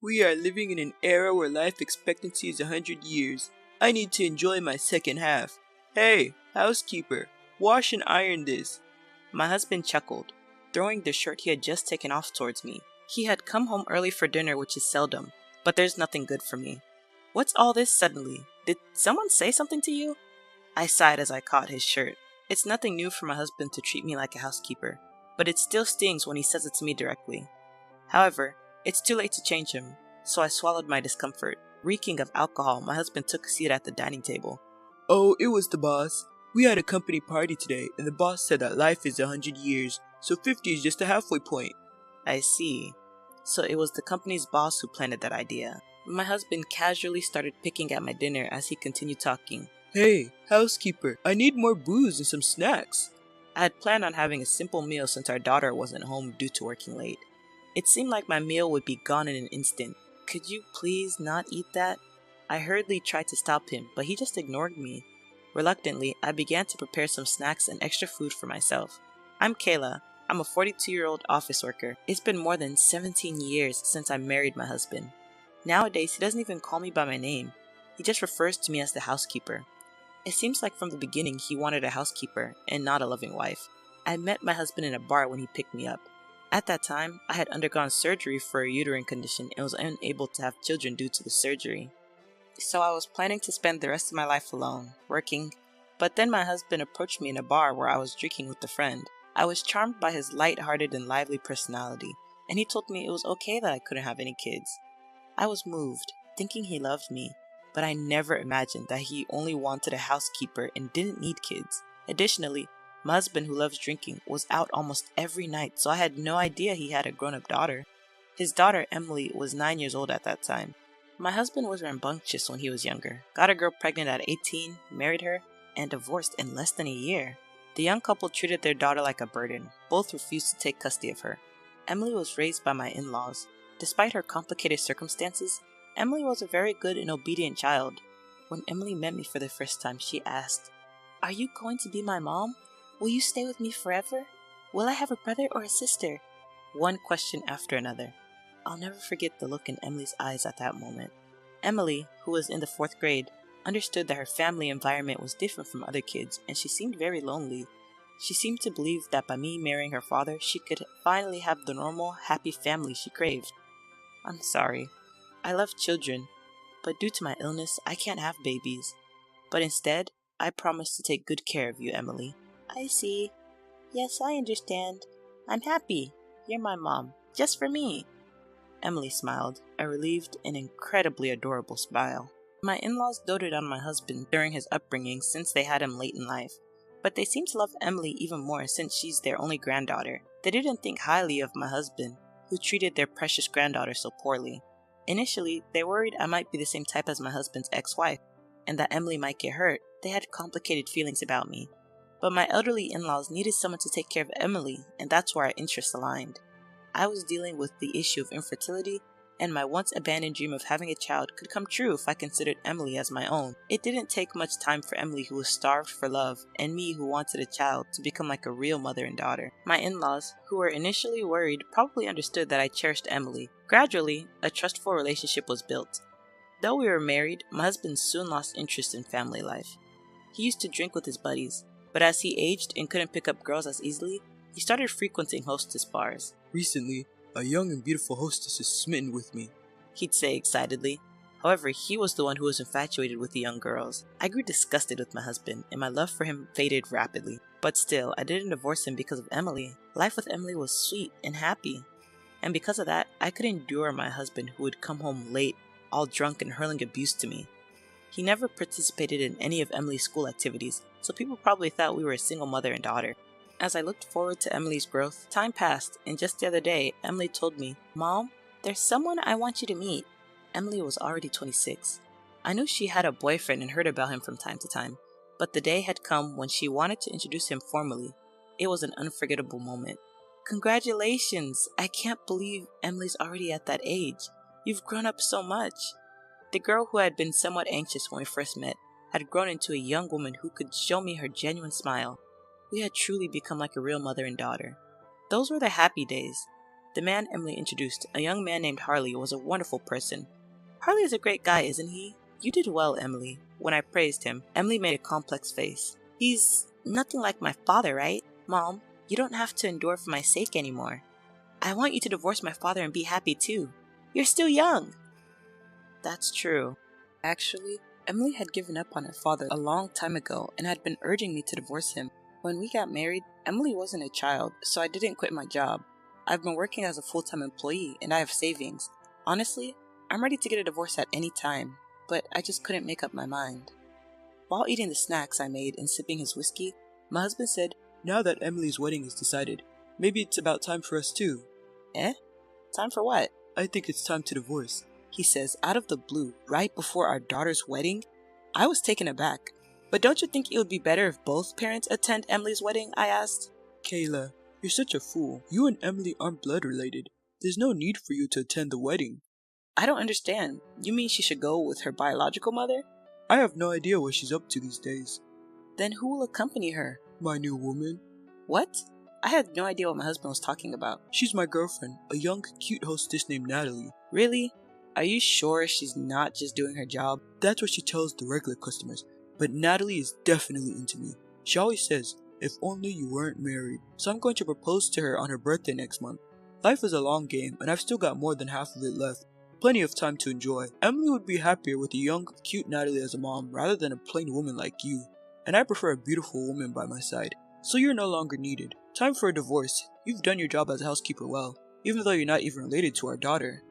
We are living in an era where life expectancy is 100 years. I need to enjoy my second half. Hey, housekeeper, wash and iron this. My husband chuckled, throwing the shirt he had just taken off towards me. He had come home early for dinner, which is seldom, but there's nothing good for me. What's all this suddenly? Did someone say something to you? I sighed as I caught his shirt. It's nothing new for my husband to treat me like a housekeeper, but it still stings when he says it to me directly. However, it's too late to change him, so I swallowed my discomfort. Reeking of alcohol, my husband took a seat at the dining table. Oh, it was the boss. We had a company party today, and the boss said that life is 100 years, so 50 is just a halfway point. I see. So it was the company's boss who planted that idea. My husband casually started picking at my dinner as he continued talking. Hey, housekeeper, I need more booze and some snacks. I had planned on having a simple meal since our daughter wasn't home due to working late. It seemed like my meal would be gone in an instant. Could you please not eat that? I hurriedly tried to stop him, but he just ignored me. Reluctantly, I began to prepare some snacks and extra food for myself. I'm Kayla. I'm a 42-year-old office worker. It's been more than 17 years since I married my husband. Nowadays, he doesn't even call me by my name. He just refers to me as the housekeeper. It seems like from the beginning he wanted a housekeeper and not a loving wife. I met my husband in a bar when he picked me up. At that time, I had undergone surgery for a uterine condition and was unable to have children due to the surgery. So I was planning to spend the rest of my life alone, working. But then my husband approached me in a bar where I was drinking with a friend. I was charmed by his light-hearted and lively personality, and he told me it was okay that I couldn't have any kids. I was moved, thinking he loved me, but I never imagined that he only wanted a housekeeper and didn't need kids. Additionally, my husband, who loves drinking, was out almost every night, so I had no idea he had a grown-up daughter. His daughter, Emily, was 9 years old at that time. My husband was rambunctious when he was younger, got a girl pregnant at 18, married her, and divorced in less than a year. The young couple treated their daughter like a burden. Both refused to take custody of her. Emily was raised by my in-laws. Despite her complicated circumstances, Emily was a very good and obedient child. When Emily met me for the first time, she asked, "Are you going to be my mom? Will you stay with me forever? Will I have a brother or a sister?" One question after another. I'll never forget the look in Emily's eyes at that moment. Emily, who was in the 4th grade, understood that her family environment was different from other kids, and she seemed very lonely. She seemed to believe that by me marrying her father, she could finally have the normal, happy family she craved. I'm sorry. I love children, but due to my illness, I can't have babies. But instead, I promise to take good care of you, Emily. I see. Yes, I understand. I'm happy. You're my mom. Just for me. Emily smiled, a relieved and incredibly adorable smile. My in-laws doted on my husband during his upbringing since they had him late in life, but they seemed to love Emily even more since she's their only granddaughter. They didn't think highly of my husband, who treated their precious granddaughter so poorly. Initially, they worried I might be the same type as my husband's ex-wife, and that Emily might get hurt. They had complicated feelings about me. But my elderly in-laws needed someone to take care of Emily, and that's where our interests aligned. I was dealing with the issue of infertility, and my once abandoned dream of having a child could come true if I considered Emily as my own. It didn't take much time for Emily, who was starved for love, and me, who wanted a child, to become like a real mother and daughter. My in-laws, who were initially worried, probably understood that I cherished Emily. Gradually, a trustful relationship was built. Though we were married, my husband soon lost interest in family life. He used to drink with his buddies, but as he aged and couldn't pick up girls as easily, he started frequenting hostess bars. Recently, a young and beautiful hostess is smitten with me, he'd say excitedly. However, he was the one who was infatuated with the young girls. I grew disgusted with my husband, and my love for him faded rapidly. But still, I didn't divorce him because of Emily. Life with Emily was sweet and happy. And because of that, I could endure my husband, who would come home late, all drunk and hurling abuse to me. He never participated in any of Emily's school activities, so people probably thought we were a single mother and daughter. As I looked forward to Emily's growth, time passed, and just the other day, Emily told me, "Mom, there's someone I want you to meet." Emily was already 26. I knew she had a boyfriend and heard about him from time to time, but the day had come when she wanted to introduce him formally. It was an unforgettable moment. "Congratulations! I can't believe Emily's already at that age. You've grown up so much." The girl, who had been somewhat anxious when we first met, had grown into a young woman who could show me her genuine smile. We had truly become like a real mother and daughter. Those were the happy days. The man Emily introduced, a young man named Harley, was a wonderful person. Harley is a great guy, isn't he? You did well, Emily. When I praised him, Emily made a complex face. He's nothing like my father, right? Mom, you don't have to endure for my sake anymore. I want you to divorce my father and be happy too. You're still young. That's true. Actually, Emily had given up on her father a long time ago and had been urging me to divorce him. When we got married, Emily wasn't a child, so I didn't quit my job. I've been working as a full-time employee and I have savings. Honestly, I'm ready to get a divorce at any time, but I just couldn't make up my mind. While eating the snacks I made and sipping his whiskey, my husband said, "Now that Emily's wedding is decided, maybe it's about time for us too." "Eh? Time for what?" "I think it's time to divorce," he says out of the blue, right before our daughter's wedding. I was taken aback. "But don't you think it would be better if both parents attend Emily's wedding?" I asked. "Kayla, you're such a fool. You and Emily aren't blood related. There's no need for you to attend the wedding." "I don't understand. You mean she should go with her biological mother?" "I have no idea what she's up to these days." "Then who will accompany her?" "My new woman." "What?" I had no idea what my husband was talking about. "She's my girlfriend, a young, cute hostess named Natalie." "Really? Are you sure she's not just doing her job?" "That's what she tells the regular customers, but Natalie is definitely into me. She always says, 'If only you weren't married.' So I'm going to propose to her on her birthday next month. Life is a long game, and I've still got more than half of it left. Plenty of time to enjoy. Emily would be happier with a young, cute Natalie as a mom rather than a plain woman like you. And I prefer a beautiful woman by my side. So you're no longer needed. Time for a divorce. You've done your job as a housekeeper well, even though you're not even related to our daughter."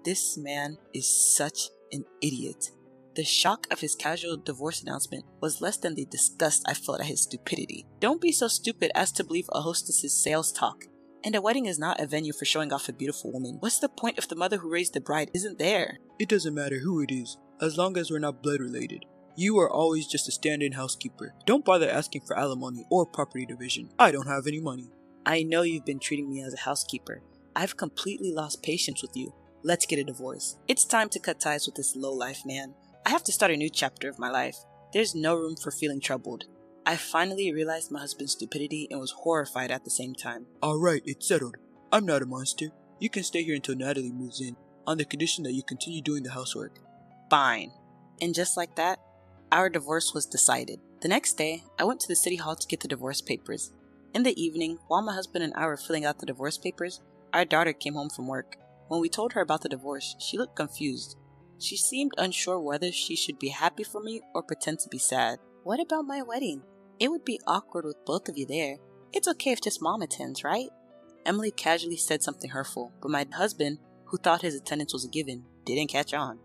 This man is such an idiot. The shock of his casual divorce announcement was less than the disgust I felt at his stupidity. Don't be so stupid as to believe a hostess's sales talk. And a wedding is not a venue for showing off a beautiful woman. What's the point if the mother who raised the bride isn't there? "It doesn't matter who it is, as long as we're not blood related. You are always just a stand-in housekeeper. Don't bother asking for alimony or property division. I don't have any money." "I know you've been treating me as a housekeeper. I've completely lost patience with you. Let's get a divorce. It's time to cut ties with this low-life man. I have to start a new chapter of my life. There's no room for feeling troubled." I finally realized my husband's stupidity and was horrified at the same time. "Alright, it's settled. I'm not a monster. You can stay here until Natalie moves in, on the condition that you continue doing the housework." Fine. And just like that, our divorce was decided. The next day, I went to the city hall to get the divorce papers. In the evening, while my husband and I were filling out the divorce papers, our daughter came home from work. When we told her about the divorce, she looked confused. She seemed unsure whether she should be happy for me or pretend to be sad. "What about my wedding? It would be awkward with both of you there. It's okay if just mom attends, right?" Emily casually said something hurtful, but my husband, who thought his attendance was a given, didn't catch on.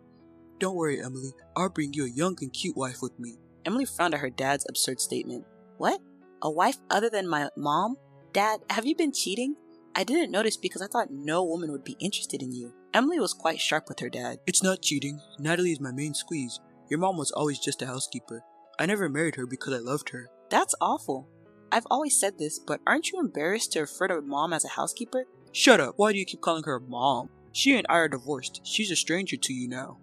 "Don't worry, Emily. I'll bring you a young and cute wife with me." Emily frowned at her dad's absurd statement. "What? A wife other than my mom? Dad, have you been cheating? I didn't notice because I thought no woman would be interested in you." Emily was quite sharp with her dad. "It's not cheating. Natalie is my main squeeze. Your mom was always just a housekeeper. I never married her because I loved her." "That's awful. I've always said this, but aren't you embarrassed to refer to mom as a housekeeper?" "Shut up. Why do you keep calling her mom? She and I are divorced. She's a stranger to you now."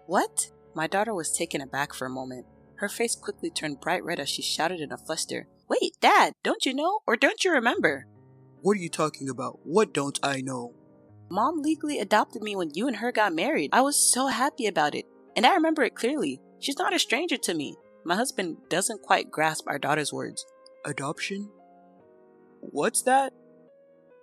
"What?" My daughter was taken aback for a moment. Her face quickly turned bright red as she shouted in a fluster, "Wait, Dad, don't you know or don't you remember?" "What are you talking about? What don't I know?" "Mom legally adopted me when you and her got married. I was so happy about it, and I remember it clearly. She's not a stranger to me." My husband doesn't quite grasp our daughter's words. "Adoption? What's that?"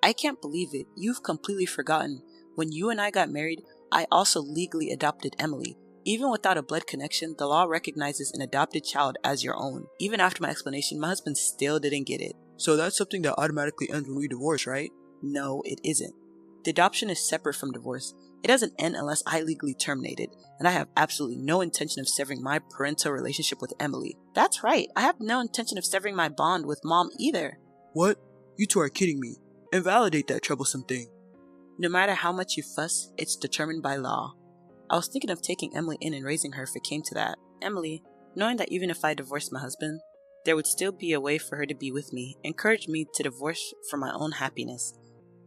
"I can't believe it. You've completely forgotten. When you and I got married, I also legally adopted Emily. Even without a blood connection, the law recognizes an adopted child as your own." Even after my explanation, my husband still didn't get it. "So that's something that automatically ends when we divorce, right?" No, it isn't. The adoption is separate from divorce. It doesn't end unless I legally terminate it, and I have absolutely no intention of severing my parental relationship with Emily. That's right, I have no intention of severing my bond with Mom either. "What? You two are kidding me. Invalidate that troublesome thing." No matter how much you fuss, it's determined by law. I was thinking of taking Emily in and raising her if it came to that. Emily, knowing that even if I divorced my husband, there would still be a way for her to be with me, encouraged me to divorce for my own happiness.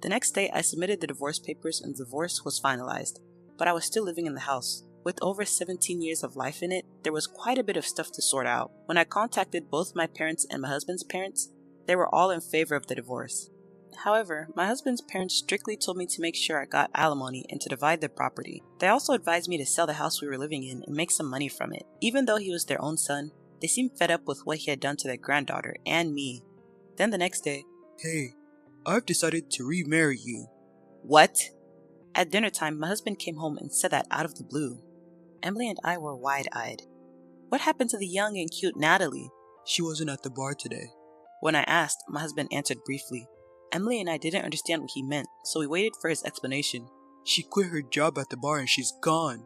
The next day, I submitted the divorce papers and the divorce was finalized, but I was still living in the house. With over 17 years of life in it, there was quite a bit of stuff to sort out. When I contacted both my parents and my husband's parents, they were all in favor of the divorce. However, my husband's parents strictly told me to make sure I got alimony and to divide the property. They also advised me to sell the house we were living in and make some money from it. Even though he was their own son, they seemed fed up with what he had done to their granddaughter and me. Then the next day, Hey, I've decided to remarry you. What? At dinner time, my husband came home and said that out of the blue. Emily and I were wide-eyed. What happened to the young and cute Natalie? She wasn't at the bar today. When I asked, my husband answered briefly. Emily and I didn't understand what he meant, so we waited for his explanation. She quit her job at the bar and she's gone.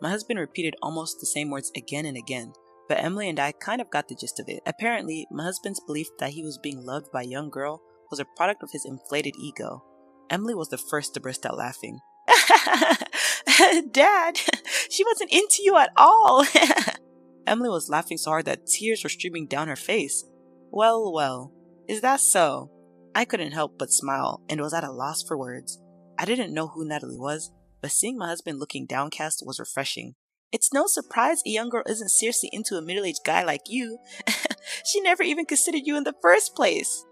My husband repeated almost the same words again and again, but Emily and I kind of got the gist of it. Apparently, my husband's belief that he was being loved by a young girl was a product of his inflated ego. Emily was the first to burst out laughing. Dad, she wasn't into you at all. Emily was laughing so hard that tears were streaming down her face. Well, is that so? I couldn't help but smile and was at a loss for words. I didn't know who Natalie was, but seeing my husband looking downcast was refreshing. It's no surprise a young girl isn't seriously into a middle-aged guy like you. She never even considered you in the first place.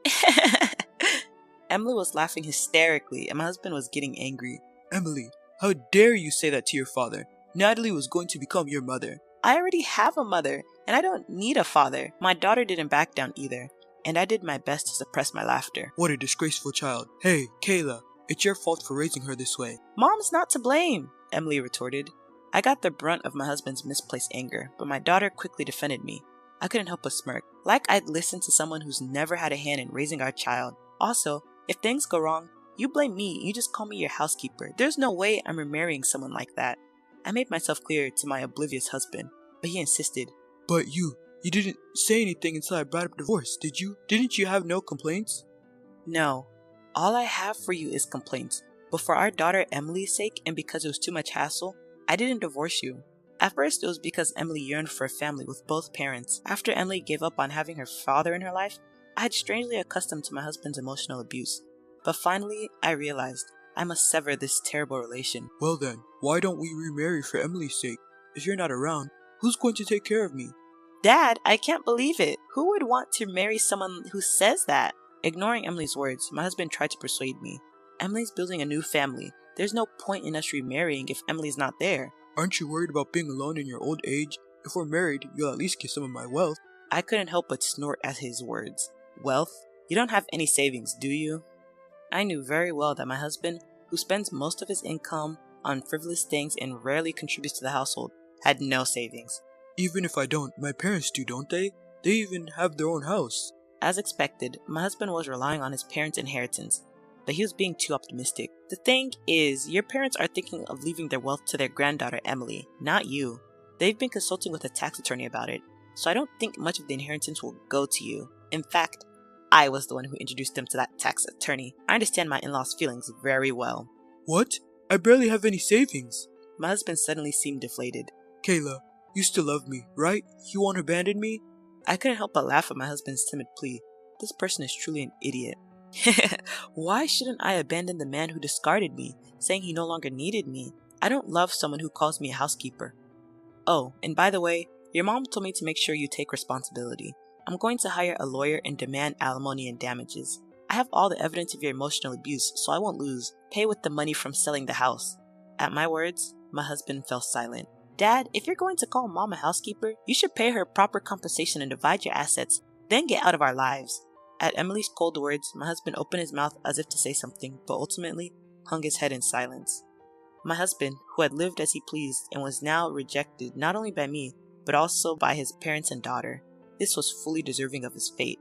Emily was laughing hysterically and my husband was getting angry. Emily, how dare you say that to your father? Natalie was going to become your mother. I already have a mother, and I don't need a father. My daughter didn't back down either, and I did my best to suppress my laughter. What a disgraceful child. Hey, Kayla, it's your fault for raising her this way. Mom's not to blame, Emily retorted. I got the brunt of my husband's misplaced anger, but my daughter quickly defended me. I couldn't help but smirk, like I'd listened to someone who's never had a hand in raising our child. Also, if things go wrong, you blame me, you just call me your housekeeper. There's no way I'm remarrying someone like that. I made myself clear to my oblivious husband, but he insisted. But you didn't say anything until I brought up divorce, did you? Didn't you have no complaints? No. All I have for you is complaints. But for our daughter Emily's sake and because it was too much hassle, I didn't divorce you. At first it was because Emily yearned for a family with both parents. After Emily gave up on having her father in her life, I had strangely accustomed to my husband's emotional abuse. But finally, I realized I must sever this terrible relation. Well then, why don't we remarry for Emily's sake? If you're not around, who's going to take care of me? Dad, I can't believe it. Who would want to marry someone who says that? Ignoring Emily's words, my husband tried to persuade me. Emily's building a new family. There's no point in us remarrying if Emily's not there. Aren't you worried about being alone in your old age? If we're married, you'll at least get some of my wealth. I couldn't help but snort at his words. Wealth? You don't have any savings, do you? I knew very well that my husband, who spends most of his income on frivolous things and rarely contributes to the household, had no savings. Even if I don't, my parents do, don't they? They even have their own house. As expected, my husband was relying on his parents' inheritance, but he was being too optimistic. The thing is, your parents are thinking of leaving their wealth to their granddaughter Emily, not you. They've been consulting with a tax attorney about it, so I don't think much of the inheritance will go to you. In fact, I was the one who introduced them to that tax attorney. I understand my in-laws' feelings very well. What? I barely have any savings. My husband suddenly seemed deflated. Kayla, you still love me, right? You won't abandon me? I couldn't help but laugh at my husband's timid plea. This person is truly an idiot. Why shouldn't I abandon the man who discarded me, saying he no longer needed me? I don't love someone who calls me a housekeeper. Oh, and by the way, your mom told me to make sure you take responsibility. I'm going to hire a lawyer and demand alimony and damages. I have all the evidence of your emotional abuse, so I won't lose. Pay with the money from selling the house. At my words, my husband fell silent. Dad, if you're going to call mom a housekeeper, you should pay her proper compensation and divide your assets, then get out of our lives. At Emily's cold words, my husband opened his mouth as if to say something, but ultimately hung his head in silence. My husband, who had lived as he pleased and was now rejected not only by me, but also by his parents and daughter. This was fully deserving of his fate.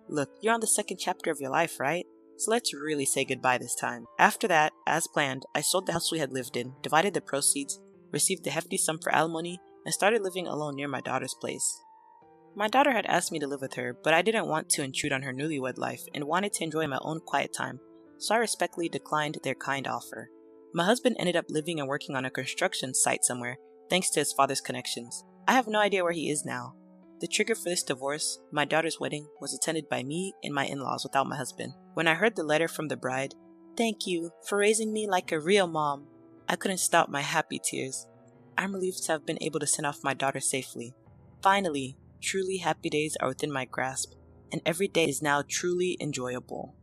Look, you're on the second chapter of your life, right? So let's really say goodbye this time. After that, as planned, I sold the house we had lived in, divided the proceeds, received a hefty sum for alimony, and started living alone near my daughter's place. My daughter had asked me to live with her, but I didn't want to intrude on her newlywed life and wanted to enjoy my own quiet time, so I respectfully declined their kind offer. My husband ended up living and working on a construction site somewhere, thanks to his father's connections. I have no idea where he is now. The trigger for this divorce, my daughter's wedding, was attended by me and my in-laws without my husband. When I heard the letter from the bride, "Thank you for raising me like a real mom," I couldn't stop my happy tears. I'm relieved to have been able to send off my daughter safely. Finally, truly happy days are within my grasp, and every day is now truly enjoyable.